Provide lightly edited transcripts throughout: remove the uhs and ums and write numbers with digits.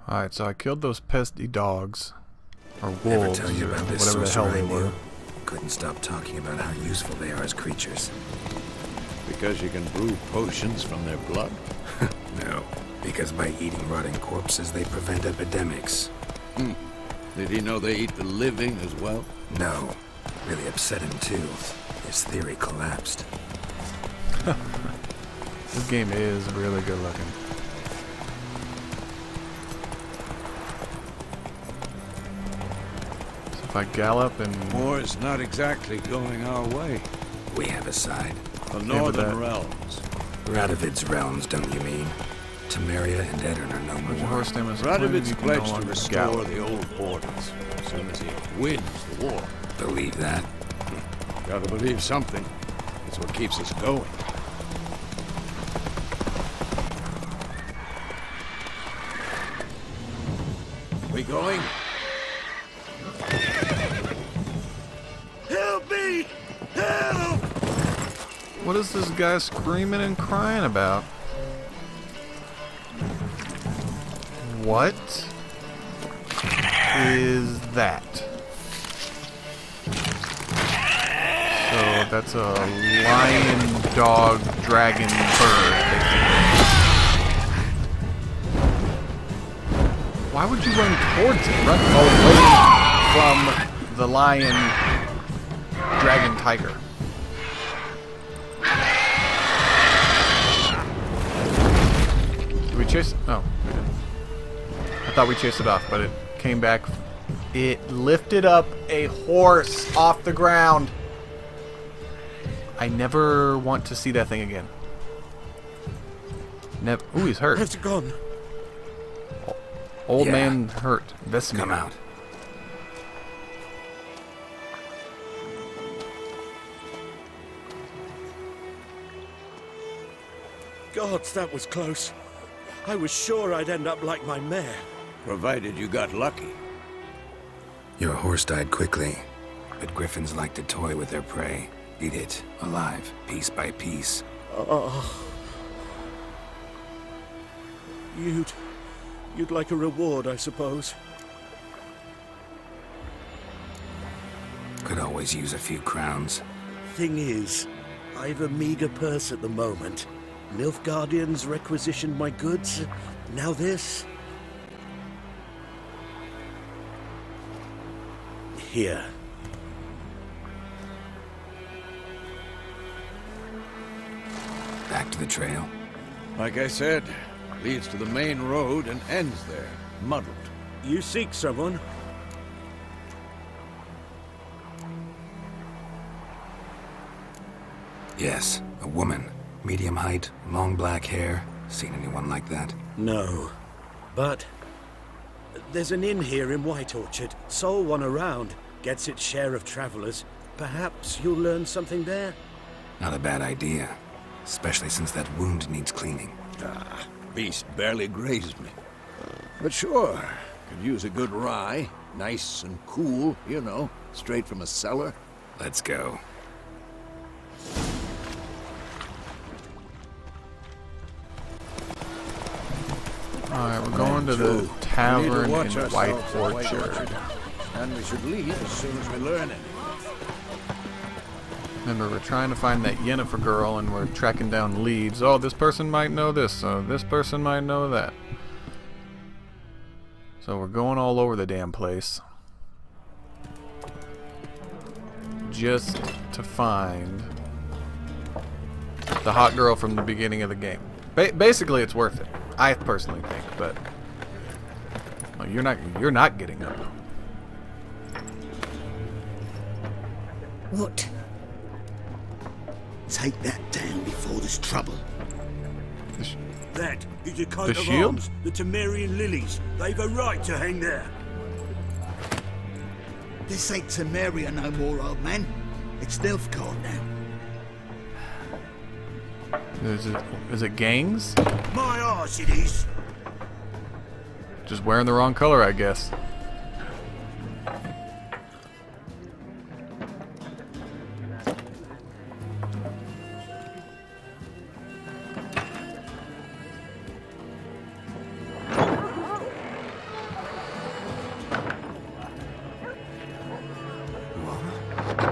Alright, so I killed those pesky dogs. Or wolves, Never tell you about this whatever the hell sorcerer they I were. knew. Couldn't stop talking about how useful they are as creatures. Because you can brew potions from their blood? No, because by eating rotting corpses, they prevent epidemics. Did he know they eat the living as well? No, really upset him too. His theory collapsed. This game is really good looking. So if I gallop and... War's not exactly going our way. We have a side. The but Northern that- Realms. Radovid's realms, don't you mean? Temeria and Edirn are no With your more. horse name is included, Radovid's you can no pledged to longer restore gallop. the old borders as soon as he wins the war. Believe that? Gotta believe something. It's what keeps us going. We going? Help me! Help! What is this guy screaming and crying about? What is that? So that's a lion, dog, dragon, bird, basically. Why would you run towards it? Run away from the lion, dragon, tiger. Did we chase it? Oh, we didn't. I thought we chased it off, but it came back. It lifted up a horse off the ground. I never want to see that thing again. Ooh, he's hurt. It's gone. Old Yeah. man hurt. Vesemir. Come out. Gods, that was close. I was sure I'd end up like my mare. Provided you got lucky. Your horse died quickly, but griffins like to toy with their prey. Eat it, alive, piece by piece. Oh. You'd like a reward, I suppose. Could always use a few crowns. Thing is, I've a meager purse at the moment. Nilfgaardians requisitioned my goods. Now this. Here. Back to the trail. Like I said, leads to the main road and ends there, muddled. You seek someone? Yes, a woman. Medium height, long black hair. Seen anyone like that? No. But there's an inn here in White Orchard. Sole one around. Gets its share of travelers. Perhaps you'll learn something there? Not a bad idea. Especially since that wound needs cleaning. Beast barely grazed me. But sure, could use a good rye. Nice and cool, you know, straight from a cellar. Let's go. Alright, we're going to the tavern in watch White ourselves at White Orchard. And we should leave as soon as we learn it. Remember, we're trying to find that Yennefer girl, and we're tracking down leads. Oh, this person might know this, so this person might know that. So we're going all over the damn place. Just to find the hot girl from the beginning of the game. Basically, it's worth it. I personally think, but well, you're not getting up. What? Take that down before there's trouble. That is a coat The of shield? arms, the Temerian lilies. They've a right to hang there. This ain't Temeria no more, old man. It's Nilfgaard now. Is it gangs? My arse it is. Just wearing the wrong color, I guess.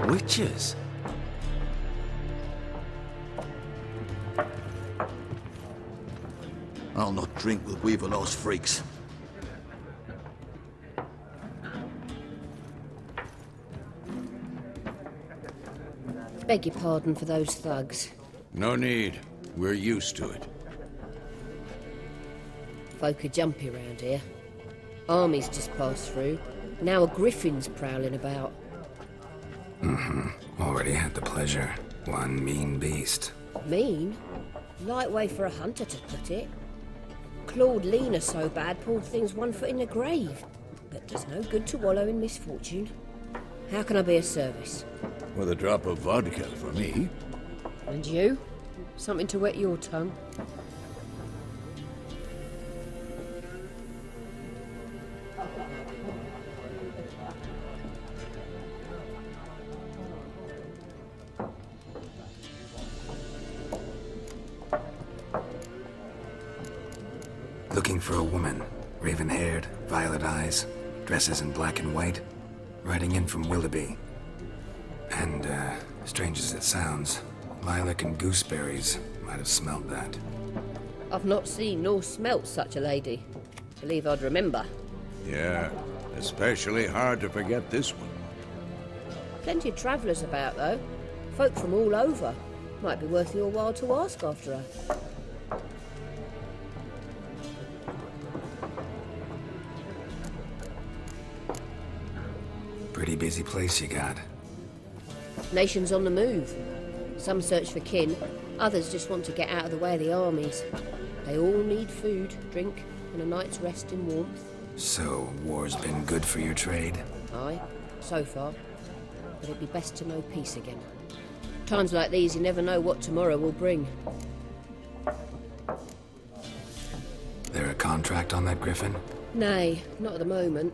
Witches? I'll not drink with Weaverlaw's freaks. Beg your pardon for those thugs. No need. We're used to it. Folk are jumpy round here. Armies just passed through. Now a griffin's prowling about. Already had the pleasure. One mean beast. Mean? Light way for a hunter to put it. Clawed Lena so bad, poor thing's 1 foot in the grave. But does no good to wallow in misfortune. How can I be of service? With a drop of vodka for me. And you? Something to wet your tongue? Looking for a woman. Raven-haired, violet eyes, dresses in black and white. Riding in from Willoughby. And, strange as it sounds, lilac and gooseberries might have smelled that. I've not seen nor smelt such a lady. Believe I'd remember. Yeah, especially hard to forget this one. Plenty of travellers about, though. Folk from all over. Might be worth your while to ask after her. Pretty busy place you got. Nations on the move. Some search for kin, others just want to get out of the way of the armies. They all need food, drink, and a night's rest in warmth. So, war's been good for your trade? Aye, so far. But it'd be best to know peace again. Times like these, you never know what tomorrow will bring. There a contract on that griffin? Nay, not at the moment.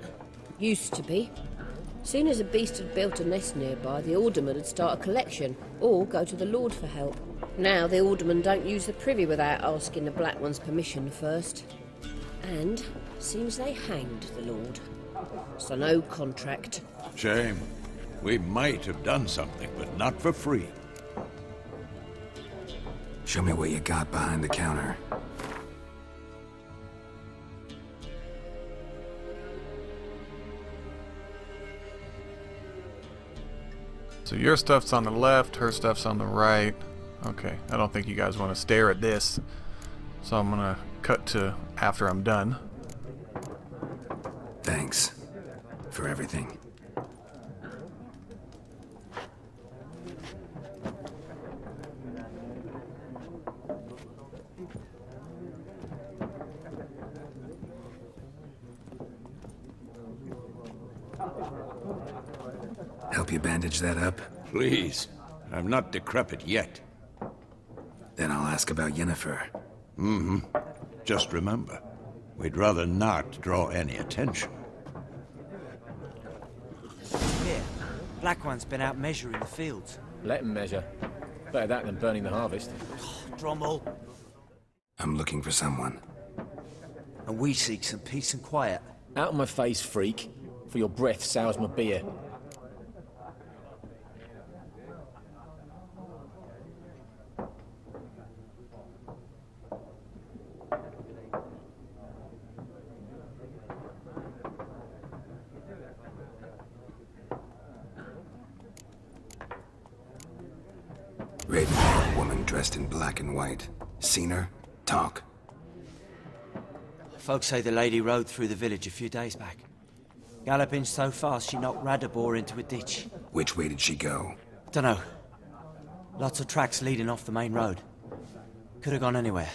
Used to be. Soon as a beast had built a nest nearby, the alderman would start a collection, or go to the Lord for help. Now the aldermen don't use the privy without asking the Black One's permission first. And seems they hanged the Lord. So no contract. Shame. We might have done something, but not for free. Show me what you got behind the counter. So your stuff's on the left, her stuff's on the right. Okay, I don't think you guys want to stare at this. So I'm gonna cut to after I'm done. Thanks for everything. Help you bandage that up? Please. I'm not decrepit yet. Then I'll ask about Yennefer. Just remember, we'd rather not draw any attention. Here, Black One's been out measuring the fields. Let him measure. Better that than burning the harvest. Drommel. I'm looking for someone. And we seek some peace and quiet. Out of my face, freak. For your breath sours my beer. Raven-haired woman dressed in black and white. Seen her? Talk. Folks say the lady rode through the village a few days back. Galloping so fast she knocked Radabor into a ditch. Which way did she go? Dunno. Lots of tracks leading off the main road. Could have gone anywhere.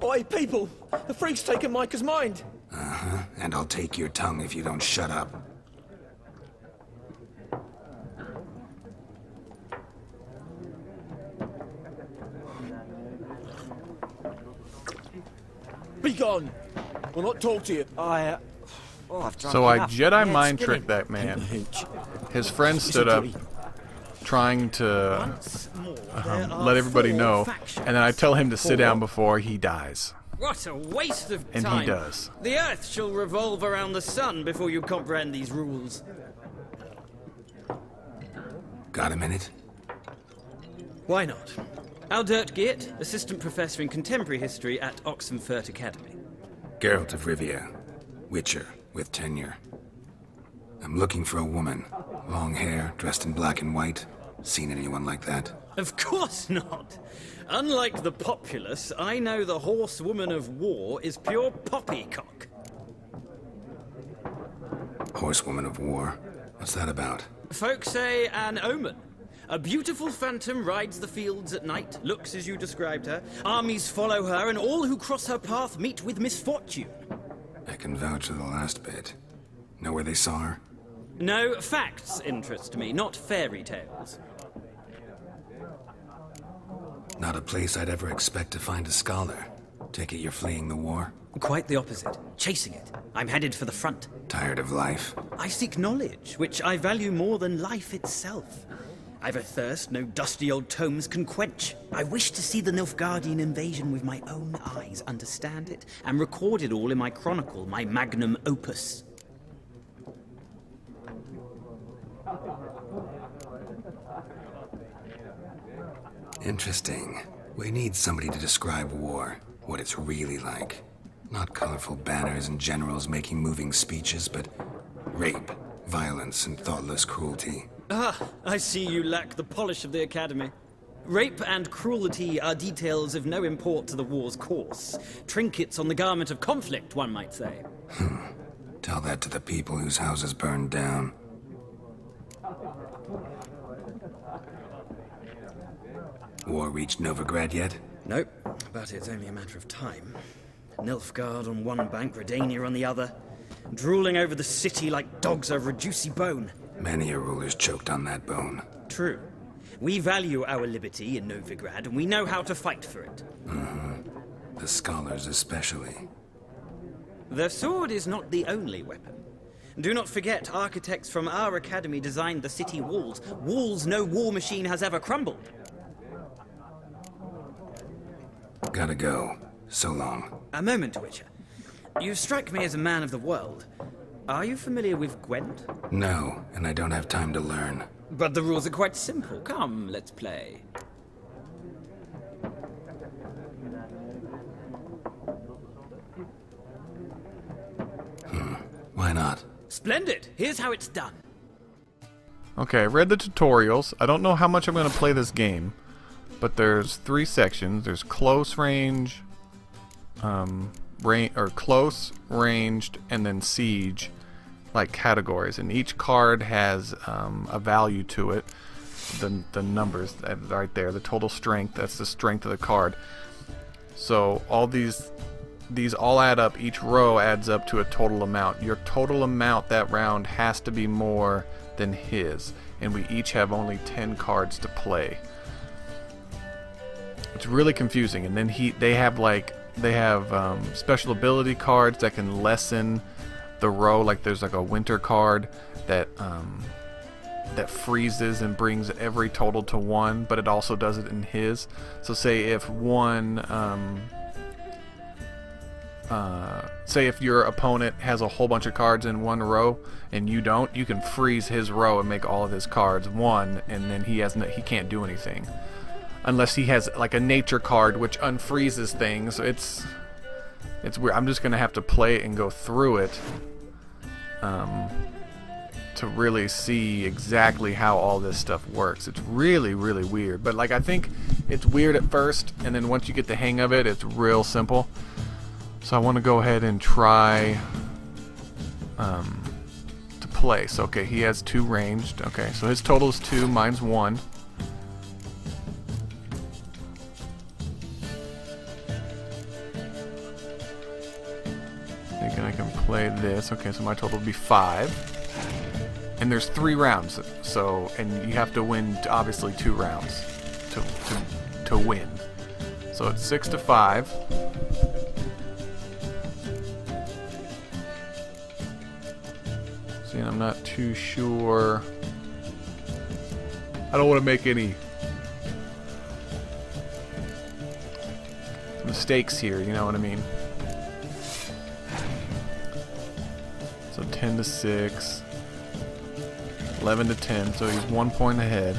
Oi, people! The freak's taken Micah's mind! Uh-huh. And I'll take your tongue if you don't shut up. Be gone! We'll not talk to you. I've drunk So I enough. Jedi Yeah, mind skinny. tricked that man. Hooch. His friend stood up, trying to let everybody know, and then I tell him to sit down before he dies. What a waste of And time. he does. The Earth shall revolve around the sun before you comprehend these rules. Got a minute? Why not? Aldert Geert, Assistant Professor in Contemporary History at Oxenfurt Academy. Geralt of Rivia. Witcher, with tenure. I'm looking for a woman. Long hair, dressed in black and white. Seen anyone like that? Of course not. Unlike the populace, I know the horsewoman of war is pure poppycock. Horsewoman of war? What's that about? Folks say an omen. A beautiful phantom rides the fields at night, looks as you described her. Armies follow her, and all who cross her path meet with misfortune. I can vouch for the last bit. Know where they saw her? No, facts interest me, not fairy tales. Not a place I'd ever expect to find a scholar. Take it you're fleeing the war? Quite the opposite. Chasing it. I'm headed for the front. Tired of life? I seek knowledge, which I value more than life itself. I've a thirst no dusty old tomes can quench. I wish to see the Nilfgaardian invasion with my own eyes, understand it, and record it all in my chronicle, my magnum opus. Interesting. We need somebody to describe war, what it's really like. Not colorful banners and generals making moving speeches, but rape, violence, and thoughtless cruelty. Ah, I see you lack the polish of the Academy. Rape and cruelty are details of no import to the war's course. Trinkets on the garment of conflict, one might say. Tell that to the people whose houses burned down. War reached Novigrad yet? Nope, but it's only a matter of time. Nilfgaard on one bank, Redania on the other, drooling over the city like dogs over a juicy bone. Many a ruler's choked on that bone. True. We value our liberty in Novigrad, and we know how to fight for it. The scholars especially. The sword is not the only weapon. Do not forget, architects from our academy designed the city walls. Walls no war machine has ever crumbled. Gotta go. So long. A moment, Witcher. You strike me as a man of the world. Are you familiar with Gwent? No, and I don't have time to learn. But the rules are quite simple. Come, let's play. Why not? Splendid! Here's how it's done. Okay, I read the tutorials. I don't know how much I'm going to play this game, but there's 3 sections. There's close range, close, ranged, and then siege, like categories. And each card has a value to it. The numbers right there, the total strength. That's the strength of the card. So all these all add up. Each row adds up to a total amount. Your total amount that round has to be more than his, and we each have only 10 cards to play. It's really confusing. And then they have special ability cards that can lessen the row. Like there's like a winter card that freezes and brings every total to 1, but it also does it in his. So say if say if your opponent has a whole bunch of cards in one row and you don't, you can freeze his row and make all of his cards 1, and then he can't do anything unless he has like a nature card which unfreezes things. It's weird. I'm just gonna have to play it and go through it to really see exactly how all this stuff works. It's really, really weird. But like, I think it's weird at first, and then once you get the hang of it, it's real simple. So I want to go ahead and try to play. So okay, he has 2 ranged. Okay, so his total is 2, mine's 1. Thinking I can play this. Okay, so my total will be 5. And there's 3 rounds. So, and you have to win obviously 2 rounds to win. So it's 6 to 5. And I'm not too sure. I don't want to make any mistakes here, you know what I mean? So 10 to 6. 11 to 10, so he's 1 point ahead.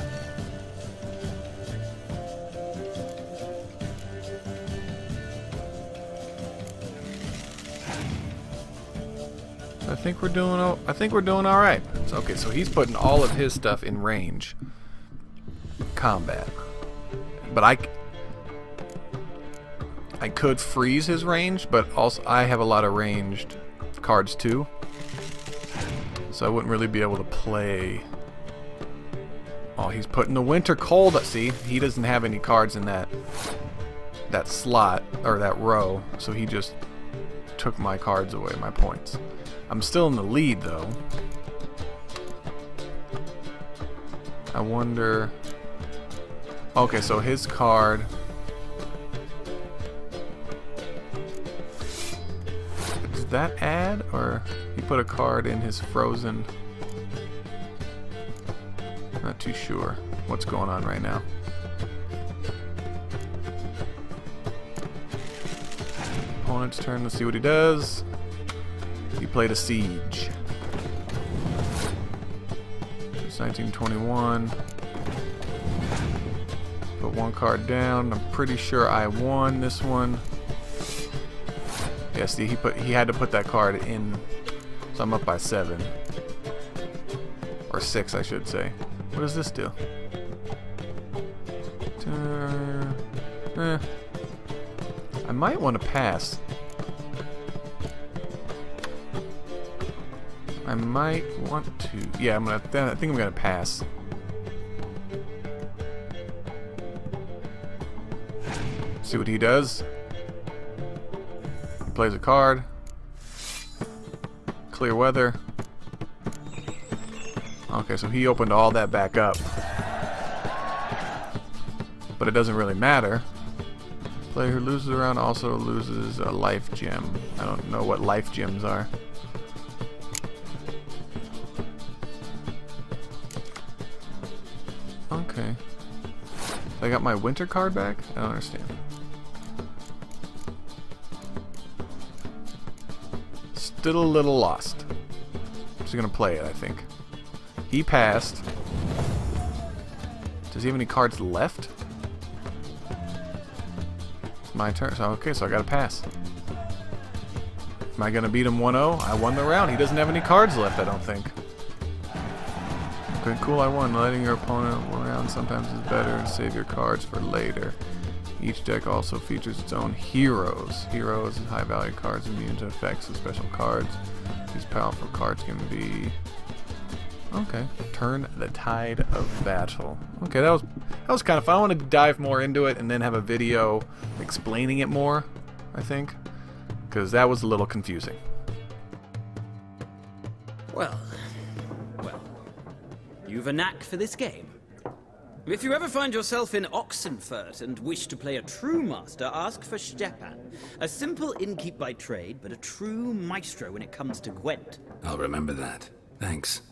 I think we're doing all right. So, okay, so he's putting all of his stuff in range combat. But I could freeze his range, but also I have a lot of ranged cards too. So I wouldn't really be able to play. Oh, he's putting the winter cold. See, he doesn't have any cards in that slot or that row, so he just took my cards away, my points. I'm still in the lead though. I wonder. Okay, so his card. Does that add, or he put a card in his frozen? Not too sure what's going on right now. Opponent's turn. Let's see what he does. He played a siege. It's 1921. Put one card down. I'm pretty sure I won this one. Yeah, see, he had to put that card in, so I'm up by 7 or 6, I should say. What does this do? I might want to pass. I might want to. Yeah, I think I'm gonna pass. See what he does. Plays a card. Clear weather. Okay, so he opened all that back up. But it doesn't really matter. Player who loses a round also loses a life gem. I don't know what life gems are. Okay. I got my winter card back? I don't understand. Still a little lost. Just gonna play it, I think. He passed. Does he have any cards left? It's my turn. So, okay, so I gotta pass. Am I gonna beat him 1-0? I won the round. He doesn't have any cards left, I don't think. Okay, cool, I won. Letting your opponent around sometimes is better to save your cards for later. Each deck also features its own heroes. Heroes is high value cards immune to effects of special cards. These powerful cards can be... Okay. Turn the tide of battle. Okay, that was kind of fun. I want to dive more into it and then have a video explaining it more, I think. Because that was a little confusing. Well, you've a knack for this game. If you ever find yourself in Oxenfurt and wish to play a true master, ask for Stepan. A simple innkeep by trade, but a true maestro when it comes to Gwent. I'll remember that. Thanks.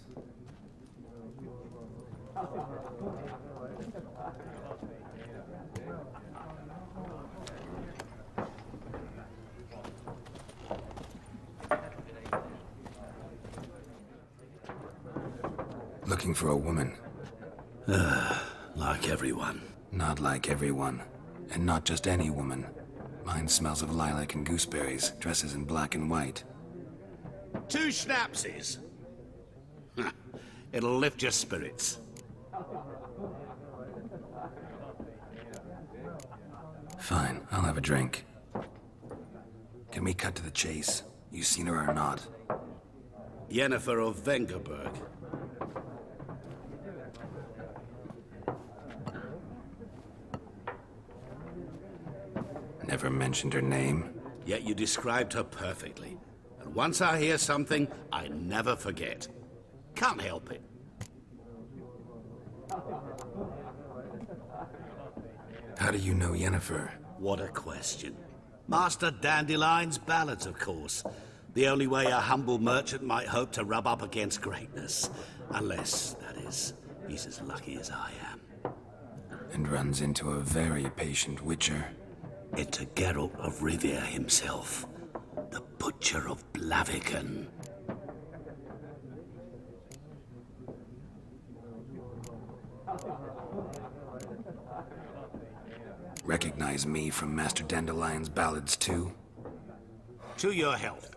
Looking for a woman. Like everyone. Not like everyone. And not just any woman. Mine smells of lilac and gooseberries, dresses in black and white. 2 schnapsies. It'll lift your spirits. Fine, I'll have a drink. Can we cut to the chase? You seen her or not? Yennefer of Vengerberg. Never mentioned her name. Yet you described her perfectly. And once I hear something, I never forget. Can't help it. How do you know Yennefer? What a question. Master Dandelion's ballads, of course. The only way a humble merchant might hope to rub up against greatness. Unless, that is, he's as lucky as I am. And runs into a very patient witcher. Into Geralt of Rivia himself. The Butcher of Blaviken. Recognize me from Master Dandelion's ballads, too? To your health.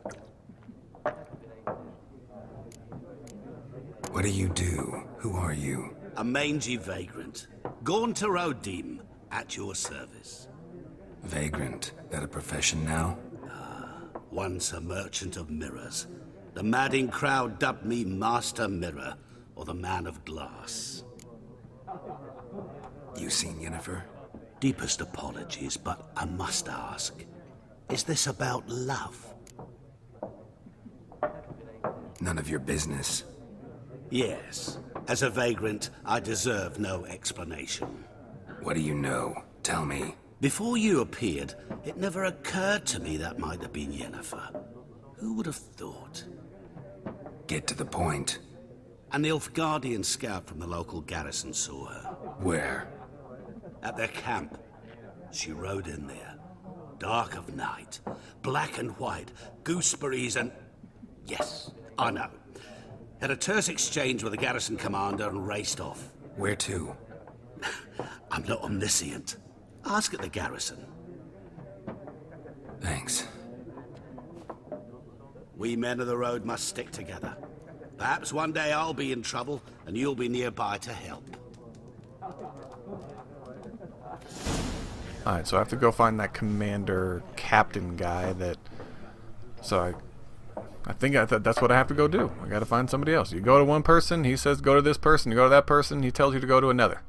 What do you do? Who are you? A mangy vagrant. Gone to Rodim, at your service. Vagrant. That a profession now? Once a merchant of mirrors. The madding crowd dubbed me Master Mirror, or the Man of Glass. You seen Yennefer? Deepest apologies, but I must ask. Is this about love? None of your business. Yes. As a vagrant, I deserve no explanation. What do you know? Tell me. Before you appeared, it never occurred to me that might have been Yennefer. Who would have thought? Get to the point. An Nilfgaardian scout from the local garrison saw her. Where? At their camp. She rode in there. Dark of night. Black and white. Gooseberries and... Yes, I know. Had a terse exchange with the garrison commander and raced off. Where to? I'm not omniscient. Ask at the garrison. Thanks. We men of the road must stick together. Perhaps one day I'll be in trouble and you'll be nearby to help. Alright, so I have to go find that commander captain guy that... So I think that's what I have to go do. I gotta find somebody else. You go to one person, he says go to this person. You go to that person, he tells you to go to another.